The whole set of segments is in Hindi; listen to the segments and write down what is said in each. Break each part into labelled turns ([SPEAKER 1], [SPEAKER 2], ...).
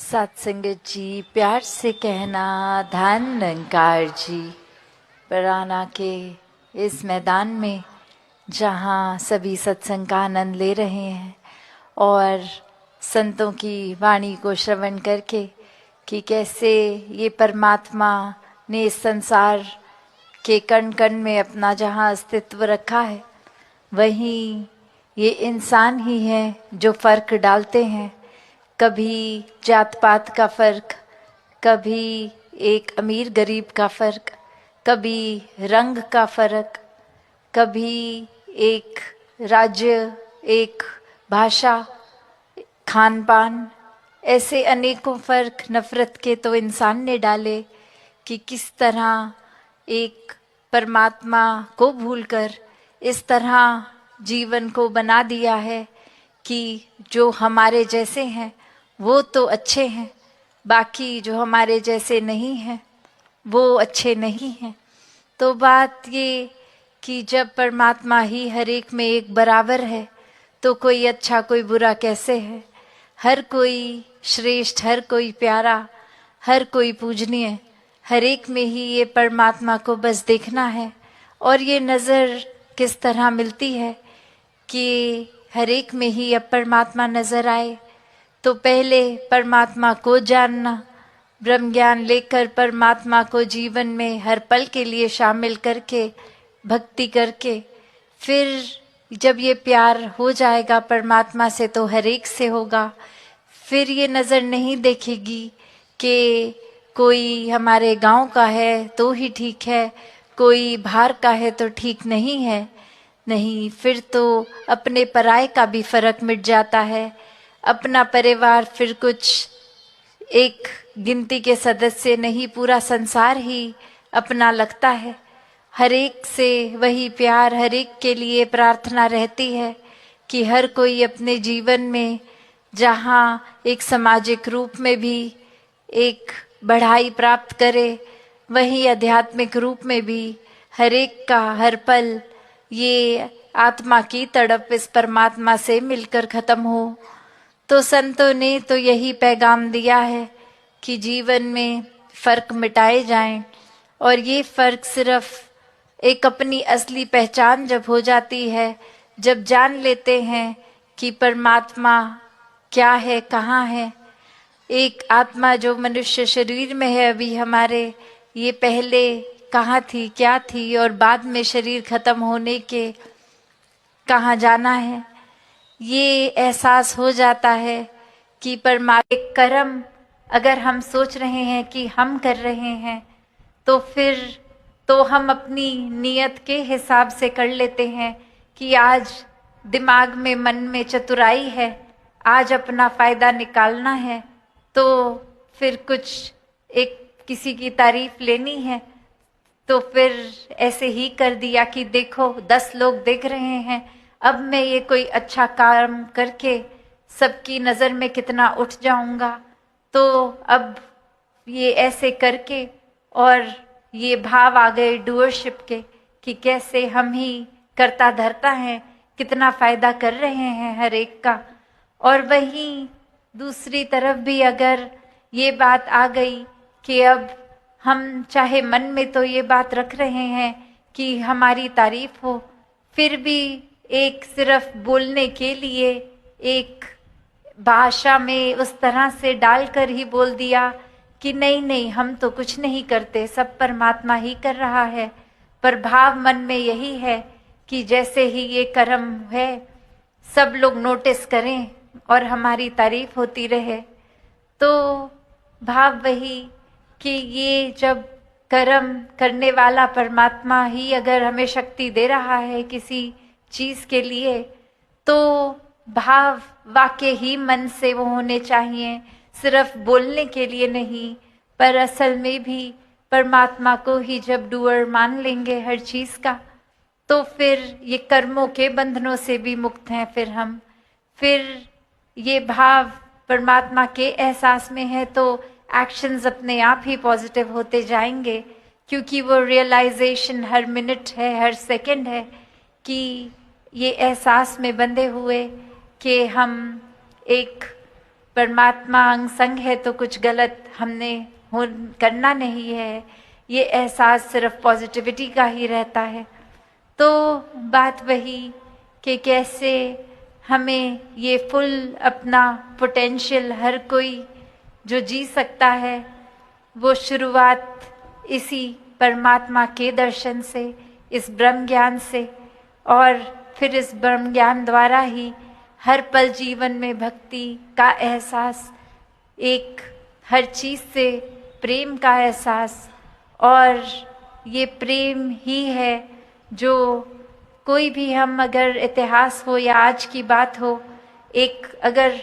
[SPEAKER 1] सत्संगत जी, प्यार से कहना धन निरंकार जी। पराना के इस मैदान में जहाँ सभी सत्संग का आनंद ले रहे हैं और संतों की वाणी को श्रवण करके कि कैसे ये परमात्मा ने इस संसार के कण कण में अपना जहाँ अस्तित्व रखा है, वहीं ये इंसान ही हैं जो फर्क डालते हैं। कभी जात पात का फ़र्क, कभी एक अमीर गरीब का फ़र्क, कभी रंग का फ़र्क, कभी एक राज्य, एक भाषा, खान पान, ऐसे अनेकों फ़र्क नफ़रत के तो इंसान ने डाले कि किस तरह एक परमात्मा को भूलकर इस तरह जीवन को बना दिया है कि जो हमारे जैसे हैं वो तो अच्छे हैं, बाकी जो हमारे जैसे नहीं हैं वो अच्छे नहीं हैं। तो बात ये कि जब परमात्मा ही हर एक में एक बराबर है तो कोई अच्छा कोई बुरा कैसे है। हर कोई श्रेष्ठ, हर कोई प्यारा, हर कोई पूजनीय, हर एक में ही ये परमात्मा को बस देखना है। और ये नज़र किस तरह मिलती है कि हर एक में ही अब परमात्मा नज़र आए। तो पहले परमात्मा को जानना, ब्रह्म ज्ञान लेकर परमात्मा को जीवन में हर पल के लिए शामिल करके भक्ति करके, फिर जब ये प्यार हो जाएगा परमात्मा से तो हर एक से होगा। फिर ये नज़र नहीं देखेगी कि कोई हमारे गांव का है तो ही ठीक है, कोई बाहर का है तो ठीक नहीं है। नहीं, फिर तो अपने पराये का भी फर्क मिट जाता है। अपना परिवार फिर कुछ एक गिनती के सदस्य नहीं, पूरा संसार ही अपना लगता है। हर एक से वही प्यार, हर एक के लिए प्रार्थना रहती है कि हर कोई अपने जीवन में जहाँ एक सामाजिक रूप में भी एक बढ़ाई प्राप्त करे, वहीं आध्यात्मिक रूप में भी हर एक का हर पल ये आत्मा की तड़प इस परमात्मा से मिलकर खत्म हो। तो संतों ने तो यही पैगाम दिया है कि जीवन में फ़र्क मिटाए जाएं। और ये फ़र्क सिर्फ एक अपनी असली पहचान जब हो जाती है, जब जान लेते हैं कि परमात्मा क्या है, कहाँ है। एक आत्मा जो मनुष्य शरीर में है अभी हमारे, ये पहले कहाँ थी, क्या थी, और बाद में शरीर खत्म होने के कहाँ जाना है, ये एहसास हो जाता है कि परमात्मा एक कर्म अगर हम सोच रहे हैं कि हम कर रहे हैं तो फिर तो हम अपनी नीयत के हिसाब से कर लेते हैं कि आज दिमाग में मन में चतुराई है, आज अपना फ़ायदा निकालना है। तो फिर कुछ एक किसी की तारीफ लेनी है तो फिर ऐसे ही कर दिया कि देखो 10 लोग देख रहे हैं, अब मैं ये कोई अच्छा काम करके सबकी नज़र में कितना उठ जाऊंगा। तो अब ये ऐसे करके और ये भाव आ गए डूअरशिप के कि कैसे हम ही करता धरता है, कितना फ़ायदा कर रहे हैं हर एक का। और वहीं दूसरी तरफ भी अगर ये बात आ गई कि अब हम चाहे मन में तो ये बात रख रहे हैं कि हमारी तारीफ हो, फिर भी एक सिर्फ बोलने के लिए एक भाषा में उस तरह से डालकर ही बोल दिया कि नहीं नहीं हम तो कुछ नहीं करते, सब परमात्मा ही कर रहा है। पर भाव मन में यही है कि जैसे ही ये कर्म है सब लोग नोटिस करें और हमारी तारीफ होती रहे। तो भाव वही कि ये जब कर्म करने वाला परमात्मा ही अगर हमें शक्ति दे रहा है किसी चीज़ के लिए, तो भाव वाकई ही मन से वो होने चाहिए, सिर्फ बोलने के लिए नहीं। पर असल में भी परमात्मा को ही जब डूअर मान लेंगे हर चीज़ का, तो फिर ये कर्मों के बंधनों से भी मुक्त हैं। फिर ये भाव परमात्मा के एहसास में है तो एक्शंस अपने आप ही पॉजिटिव होते जाएंगे, क्योंकि वो रियलाइजेशन हर मिनट है, हर सेकंड है कि ये एहसास में बंधे हुए कि हम एक परमात्मा अंग संग है तो कुछ गलत हमने करना नहीं है, ये एहसास सिर्फ पॉजिटिविटी का ही रहता है। तो बात वही कि कैसे हमें ये फुल अपना पोटेंशियल हर कोई जो जी सकता है, वो शुरुआत इसी परमात्मा के दर्शन से, इस ब्रह्म ज्ञान से, और फिर इस ब्रह्म ज्ञान द्वारा ही हर पल जीवन में भक्ति का एहसास, एक हर चीज़ से प्रेम का एहसास, और ये प्रेम ही है जो कोई भी, हम अगर इतिहास हो या आज की बात हो, एक अगर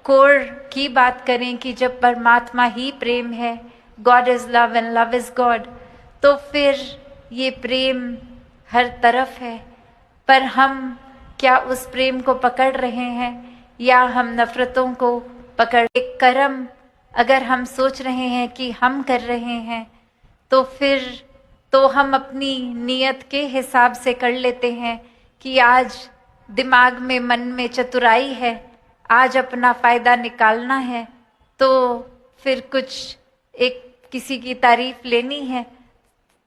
[SPEAKER 1] कोर की बात करें कि जब परमात्मा ही प्रेम है, God is love and love is God, तो फिर ये प्रेम हर तरफ है। पर हम क्या उस प्रेम को पकड़ रहे हैं या हम नफरतों को पकड़, एक कर्म अगर हम सोच रहे हैं कि हम कर रहे हैं, तो फिर तो हम अपनी नीयत के हिसाब से कर लेते हैं कि आज दिमाग में, मन में चतुराई है, आज अपना फ़ायदा निकालना है, तो फिर कुछ एक किसी की तारीफ लेनी है,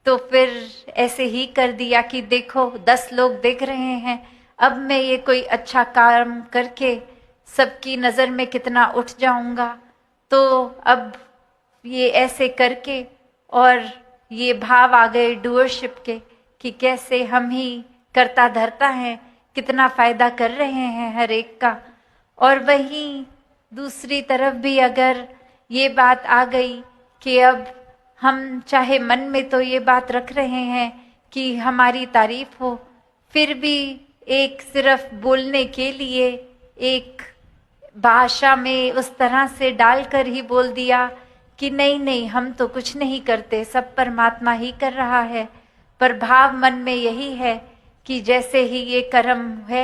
[SPEAKER 1] तो फिर ऐसे ही कर दिया कि देखो 10 लोग देख रहे हैं, अब मैं ये कोई अच्छा काम करके सबकी नज़र में कितना उठ जाऊंगा, तो अब ये ऐसे करके, और ये भाव आ गए डूअरशिप के कि कैसे हम ही करता धरता है, कितना फ़ायदा कर रहे हैं हर एक का। और वहीं दूसरी तरफ भी अगर ये बात आ गई कि अब हम चाहे मन में तो ये बात रख रहे हैं कि हमारी तारीफ हो, फिर भी एक सिर्फ बोलने के लिए एक भाषा में उस तरह से डालकर ही बोल दिया कि नहीं नहीं, हम तो कुछ नहीं करते, सब परमात्मा ही कर रहा है। पर भाव मन में यही है कि जैसे ही ये कर्म है